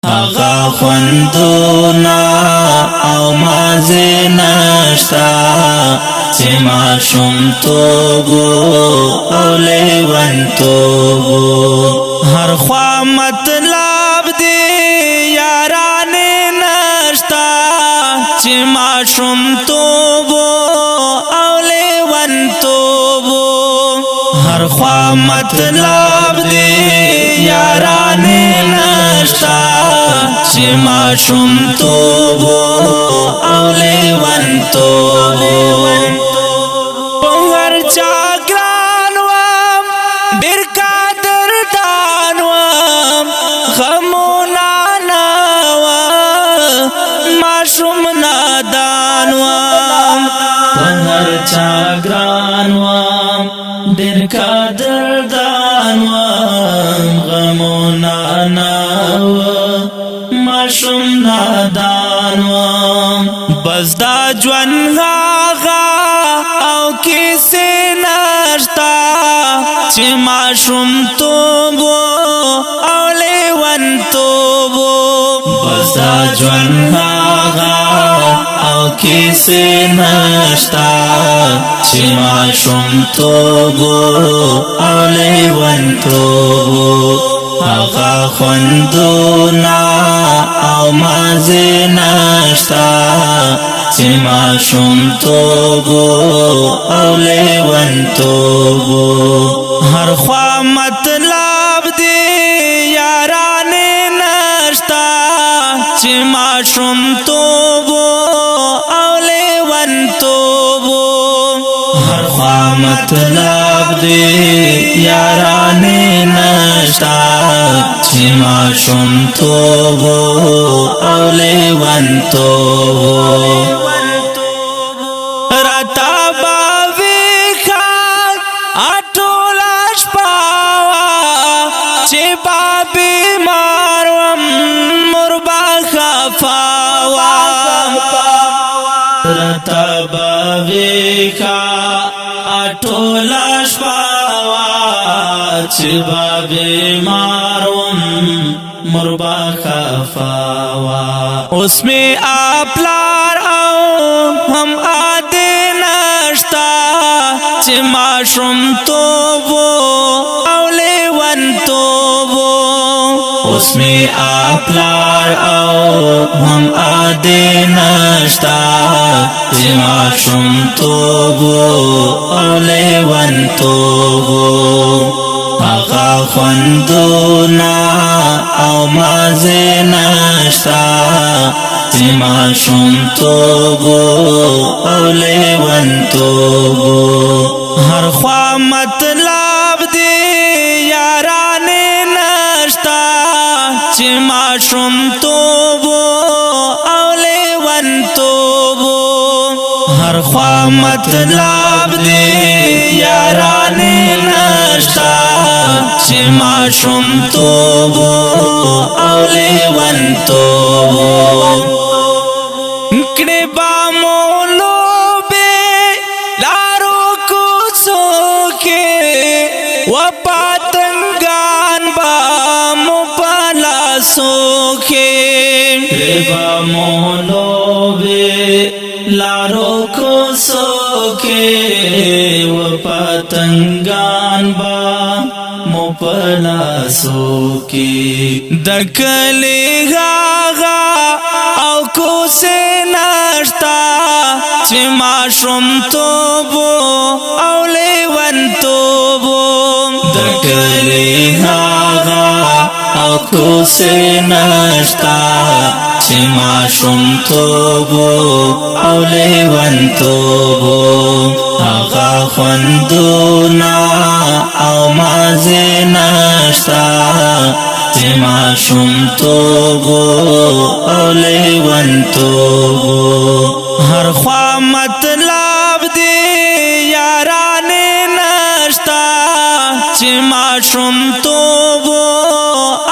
هغه خوندونه او مازه نشتا چې ماشومتوب او لیونتوب هر خوا مطلب دی یارانې نشتا چې ماشومتوب او لیونتوب هر خوا مطلب دی یارانې نشتا چې ماشومتوب او لیونتوب په هر چا ګران وم ډېر قدردان وم غمونه نه وه ماشوم نادان وم په هر چا ګران وم ډېر قدردان وم غمونه نه وه ماشوم نادان وم بس دا ژوند هغه او کیسې نشته چې ماشومتوب او لیونتوب بس دا ژوند هغه او کیسې نشته چې ماشومتوب او لیونتوب هغه خوندونه او مازه نشتا چې ماشومتوب او لیونتوب هر خوا مطلب دی یارانې نشتا چې ماشومتوب او لیونتوب هر خوا مطلب دی یارانې نشتا چې ماشومتوب او لیونتوب راته به وي ښه ټوله شپه وه چې به بیمار وم مور به خفه وه راته به وي ښه ټوله شپه چې به بیمار وم مور به خفه وه اوس مې پلار او هم عادي نشته چې ماشومتوب او لیونتوب اوس مې پلار او هم عادي نشته چې ماشومتوب او لیونتوب هغه خوندونه او مازه نشتا چې ماشومتوب او لیونتوب هر خوا مطلب دی یارانې نشتا چې ماشومتوب او لیونتوب هر خوا مطلب دی یارانې نشتا چې ماشومتوب او لیونتوب کړې به مو لوبې لارو کوڅو کې و پتنګان به مو په لاسو کې کړې به مو لوبې لارو کوڅو کې و پتنګان به مو په لاسو کې د کلي هغه او کوڅې نشته چې ماشومتوب او لیونتوب د کلي هغه او کوڅې نشته چې ماشومتوب او لیونتوب هغه خوندونه او مازه نشتا چې ماشومتوب او لیونتوب هر خوا مطلب دی یارانې نشتا چې ماشومتوب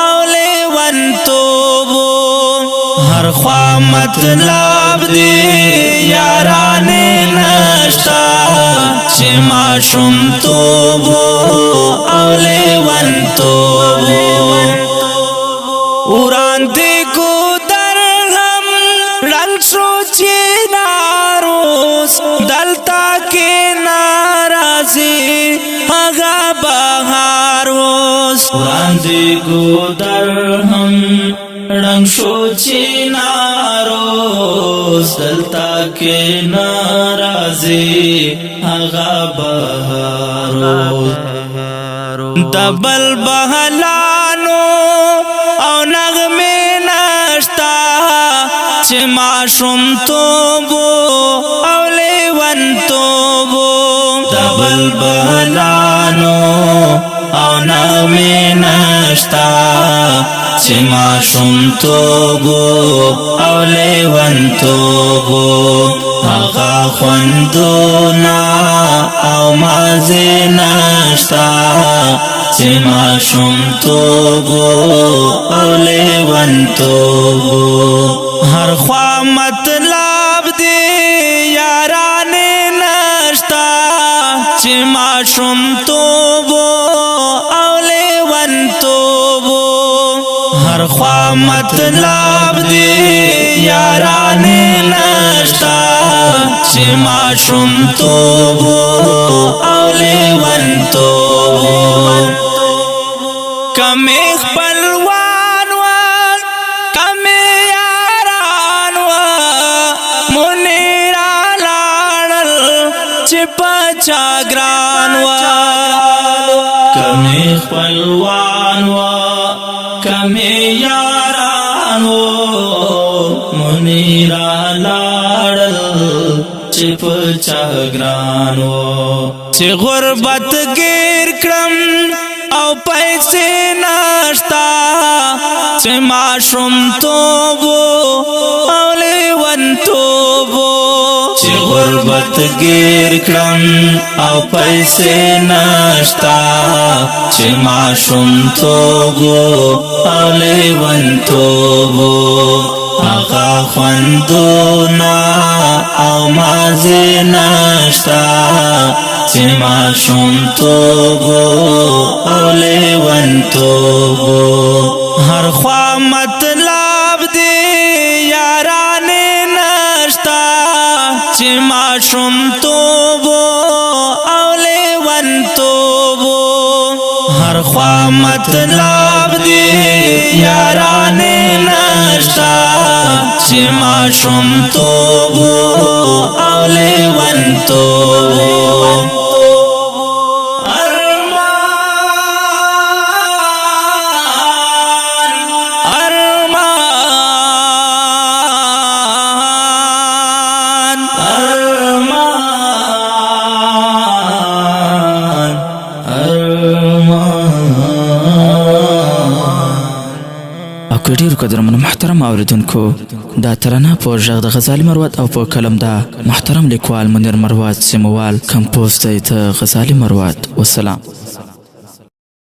او لیونتوب هر خوا مطلب دی یارانې نشتا چې ماشومتوب او لیونتوب وړاندې کو درهم رنگ شو چناروس دلتا کې ناراضي هغه بهار وس وړاندې کو درهم رنگ شو چناروس دلتا کې ناراضي هغه بهار دبل بهلانو او نغمه نشتا چې ماشوم توبو او لیون توبو دبل بهلانو او نغمه نشتا چې ماشوم توبو او لیون توبو هغه خوندونه او مازه نشتا چې ماشوم توبو او لیون توبو هر خوا مطلب دی یارانه نشتا چې ماشوم توبو او لیون توبو هر خوا مطلب دی یارانه نشتا چې ماشوم توبو او لیون توبو کمی خپلوان و کمی یاران و منیرا لاړل چې پچا ګران و کمی خپلوان و کمی یاران و منیرا لاړل چې پچا ګران و چې غربت گیر کړم او پیسې نشتا چې ماشوم توبو او لیون توبو چې غربت گیر کړم او پیسې نشتا چې ماشوم توبو او لیون توبو هغه خوندونه او مازه نشتا چې ماشوم توبو او لیون توبو هر خوا مطلب دی یارانه نشتا چې ماشوم توبو او لیون توبو هر خوا مطلب دی یارانه نشتا چې ماشوم توبو او لیون توبو ډیرو قدرمنو محترم اوریدونکو دا ترانه په غږ د غزالي مروت او په کلم دا محترم لیکوال منیر مروت سیموال کمپوز دی د غزالي مروت والسلام